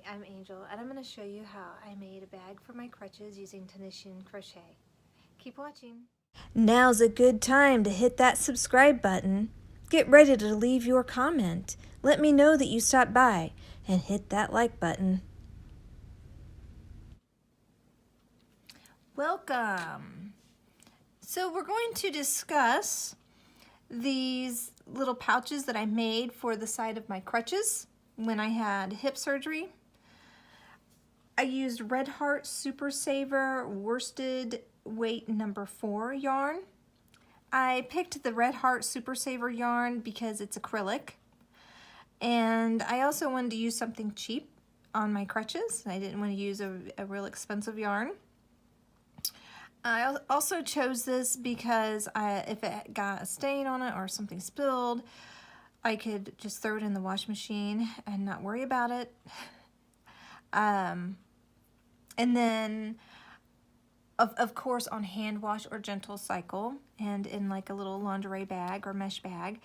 Hi, I'm Angel, and I'm going to show you how I made a bag for my crutches using Tunisian crochet. Keep watching. Now's a good time to hit that subscribe button. Get ready to leave your comment. Let me know that you stopped by, and hit that like button. Welcome. So we're going to discuss these little pouches that I made for the side of my crutches when I had hip surgery. I used Red Heart Super Saver worsted weight number 4 yarn. I picked the Red Heart Super Saver yarn because it's acrylic. And I also wanted to use something cheap on my crutches. I didn't want to use a real expensive yarn. I also chose this because if it got a stain on it or something spilled, I could just throw it in the wash machine and not worry about it. And then, of course, on hand wash or gentle cycle and in like a little lingerie bag or mesh bag.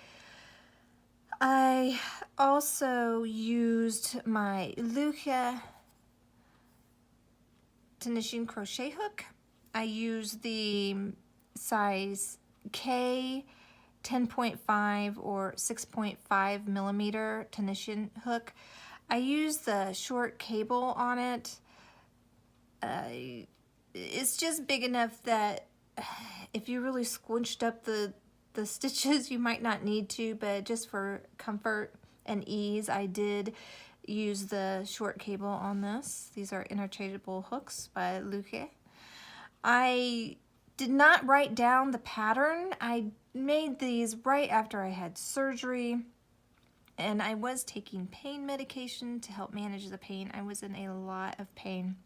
I also used my Lykke Tunisian crochet hook. I used the size K 10.5 or 6.5 millimeter Tunisian hook. I used the short cable on it. It's just big enough that if you really squinched up the stitches, you might not need to, but just for comfort and ease, I did use the short cable on this. These are interchangeable hooks by Lykke. I did not write down the pattern. I made these right after I had surgery, and I was taking pain medication to help manage the pain. I was in a lot of pain.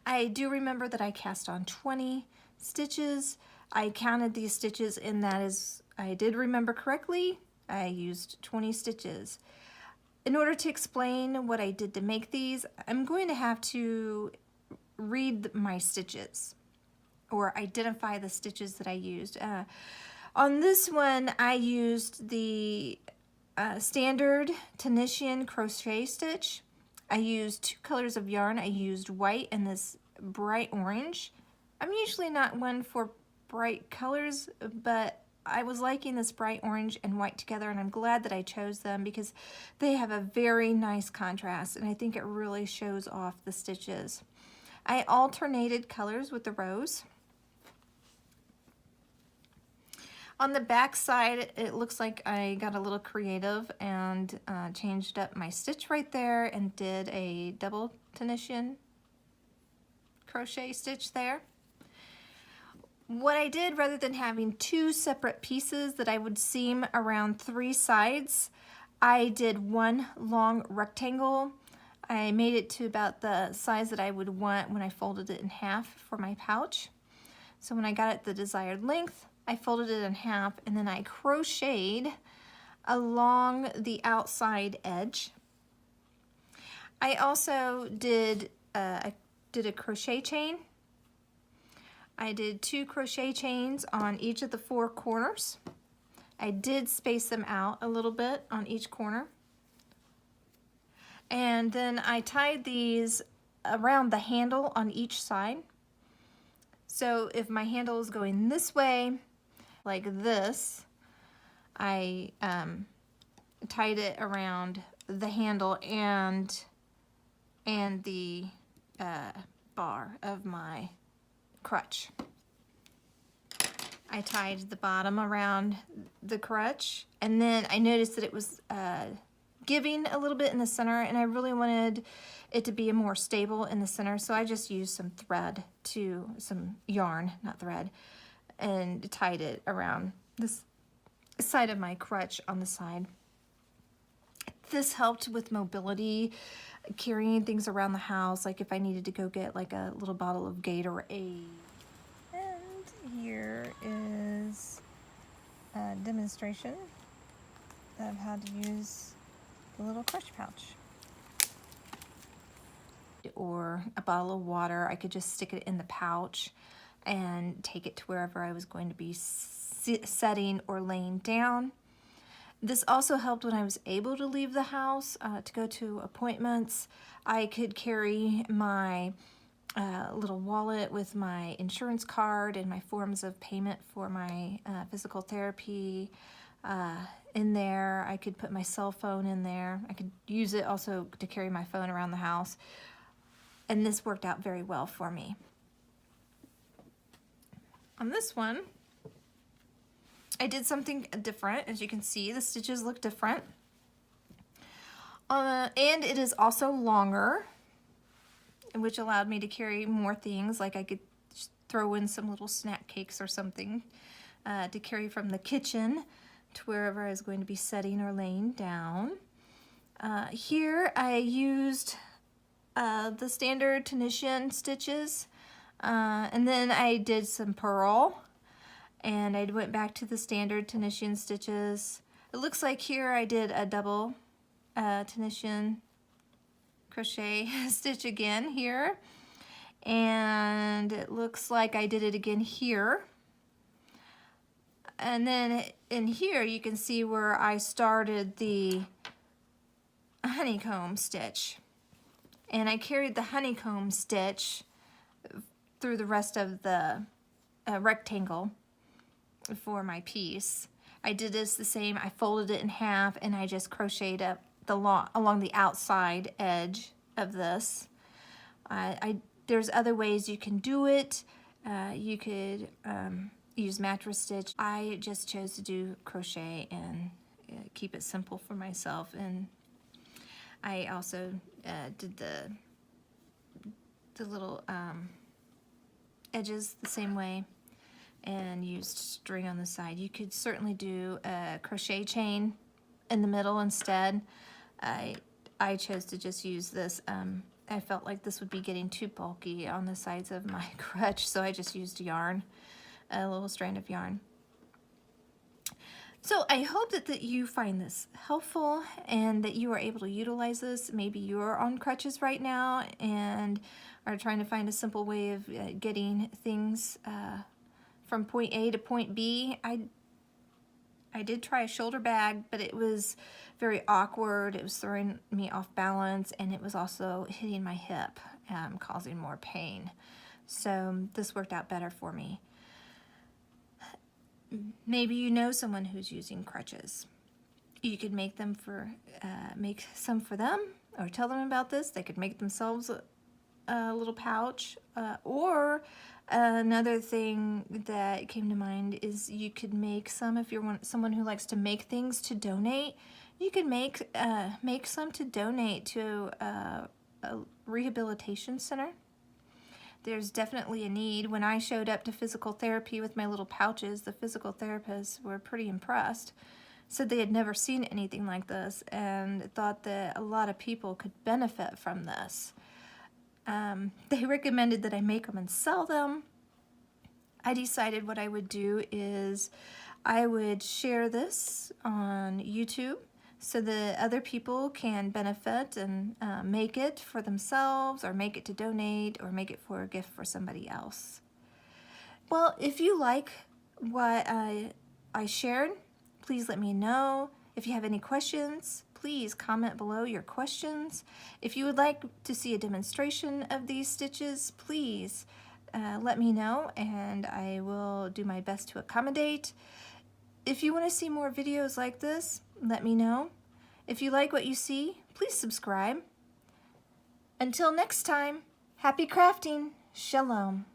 I do remember that I cast on 20 stitches. I counted these stitches, and that is, I did remember correctly, I used 20 stitches. In order to explain what I did to make these, I'm going to have to read my stitches or identify the stitches that I used. On this one, I used the standard Tunisian crochet stitch. I used 2 colors of yarn. I used white and this bright orange. I'm usually not one for bright colors, but I was liking this bright orange and white together, and I'm glad that I chose them because they have a very nice contrast, and I think it really shows off the stitches. I alternated colors with the rose. On the back side, it looks like I got a little creative and changed up my stitch right there and did a double Tunisian crochet stitch there. What I did, rather than having 2 separate pieces that I would seam around 3 sides, I did one long rectangle. I made it to about the size that I would want when I folded it in half for my pouch. So when I got it the desired length, I folded it in half, and then I crocheted along the outside edge. I also did a crochet chain. I did 2 crochet chains on each of the 4 corners. I did space them out a little bit on each corner. And then I tied these around the handle on each side. So if my handle is going this way, like this, I tied it around the handle and the bar of my crutch. I tied the bottom around the crutch, and then I noticed that it was giving a little bit in the center, and I really wanted it to be more stable in the center, so I just used some thread some yarn, not thread, and tied it around this side of my crutch on the side. This helped with mobility, carrying things around the house, like if I needed to go get like a little bottle of Gatorade. And here is a demonstration of how to use the little crutch pouch. Or a bottle of water, I could just stick it in the pouch and take it to wherever I was going to be sitting or laying down. This also helped when I was able to leave the house to go to appointments. I could carry my little wallet with my insurance card and my forms of payment for my physical therapy in there. I could put my cell phone in there. I could use it also to carry my phone around the house. And this worked out very well for me. On this one, I did something different. As you can see, the stitches look different. And it is also longer, which allowed me to carry more things. Like I could throw in some little snack cakes or something to carry from the kitchen to wherever I was going to be setting or laying down. Here I used the standard Tunisian stitches, and then I did some purl, and I went back to the standard Tunisian stitches. It looks like here I did a double Tunisian crochet stitch again here, and it looks like I did it again here. And then in here you can see where I started the honeycomb stitch, and I carried the honeycomb stitch through the rest of the rectangle for my piece. I did this the same. I folded it in half and I just crocheted up along the outside edge of this. There's other ways you can do it. You could use mattress stitch. I just chose to do crochet and keep it simple for myself. And I also did the little edges the same way and used string on the side. You could certainly do a crochet chain in the middle instead. I chose to just use this. I felt like this would be getting too bulky on the sides of my crutch, so I just used yarn, a little strand of yarn. So I hope that you find this helpful and that you are able to utilize this. Maybe you're on crutches right now and are trying to find a simple way of getting things from point A to point B. I did try a shoulder bag, but it was very awkward. It was throwing me off balance, and it was also hitting my hip, causing more pain. So this worked out better for me. Maybe you know someone who's using crutches. You could make some for them, or tell them about this. They could make themselves a little pouch, or another thing that came to mind is you could make some, if you're someone who likes to make things to donate, you could make some to donate to a rehabilitation center. There's definitely a need. When I showed up to physical therapy with my little pouches, the physical therapists were pretty impressed. Said they had never seen anything like this and thought that a lot of people could benefit from this. They recommended that I make them and sell them. I decided what I would do is I would share this on YouTube so that other people can benefit and make it for themselves, or make it to donate, or make it for a gift for somebody else. Well, if you like what I shared, please let me know. If you have any questions, please comment below your questions. If you would like to see a demonstration of these stitches, please let me know and I will do my best to accommodate. If you want to see more videos like this, let me know. If you like what you see, please subscribe. Until next time, happy crafting. Shalom.